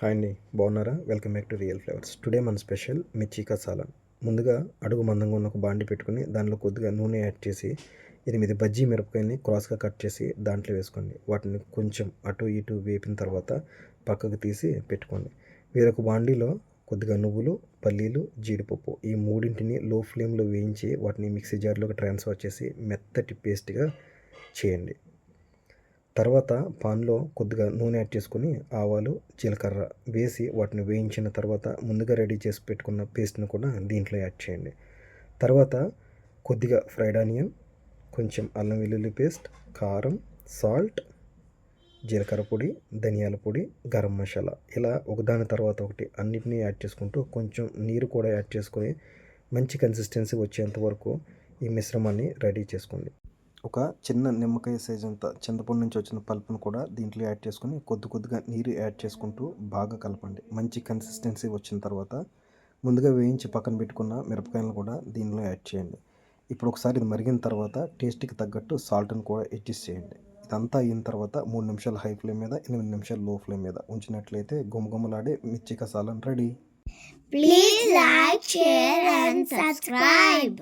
Hi అండి, బాగున్నారా? Welcome back to real flavours. Today మన స్పెషల్ మిర్చి కసాలన్. ముందుగా అడుగు మందంగా ఉన్న ఒక బాండి పెట్టుకుని దానిలో కొద్దిగా నూనె యాడ్ చేసి 8 బజ్జీ మిరపకాయని క్రాస్గా కట్ చేసి దాంట్లో వేసుకోండి. వాటిని కొంచెం అటు ఇటు వేపిన తర్వాత పక్కకు తీసి పెట్టుకోండి. వేరొక బాండీలో కొద్దిగా నువ్వులు, పల్లీలు, జీడిపప్పు ఈ మూడింటిని లో ఫ్లేమ్లో వేయించి వాటిని మిక్సీ జార్లోకి ట్రాన్స్ఫర్ చేసి మెత్తటి పేస్ట్గా చేయండి. తర్వాత పాన్లో కొద్దిగా నూనె యాడ్ చేసుకొని ఆవాలు, జీలకర్ర వేసి వాటిని వేయించిన తర్వాత ముందుగా రెడీ చేసి పెట్టుకున్న పేస్ట్ని కూడా దీంట్లో యాడ్ చేయండి. తర్వాత కొద్దిగా ఫ్రైడ్ ఆనియన్, కొంచెం అల్లం వెల్లుల్లి పేస్ట్, కారం, సాల్ట్, జీలకర్ర పొడి, ధనియాల పొడి, గరం మసాలా ఇలా ఒకదాని తర్వాత ఒకటి అన్నిటినీ యాడ్ చేసుకుంటూ కొంచెం నీరు కూడా యాడ్ చేసుకొని మంచి కన్సిస్టెన్సీ వచ్చేంత వరకు ఈ మిశ్రమాన్ని రెడీ చేసుకోండి. ఒక చిన్న నిమ్మకాయ సైజ్ అంత చింతపండు నుంచి వచ్చిన పల్పును కూడా దీంట్లో యాడ్ చేసుకొని కొద్దిగా నీరు యాడ్ చేసుకుంటూ బాగా కలపండి. మంచి కన్సిస్టెన్సీ వచ్చిన తర్వాత ముందుగా వేయించి పక్కన పెట్టుకున్న మిరపకాయలను కూడా దీనిలో యాడ్ చేయండి. ఇప్పుడు ఒకసారి ఇది మరిగిన తర్వాత టేస్ట్కి తగ్గట్టు సాల్ట్ని కూడా అడ్జస్ట్ చేయండి. ఇదంతా అయిన తర్వాత 3 నిమిషాలు హై ఫ్లేమ్ మీద, 8 నిమిషాలు లో ఫ్లేమ్ మీద ఉంచినట్లయితే గుమగుమలాడే మిర్చి కసాలన్ ready. Please like, share and subscribe.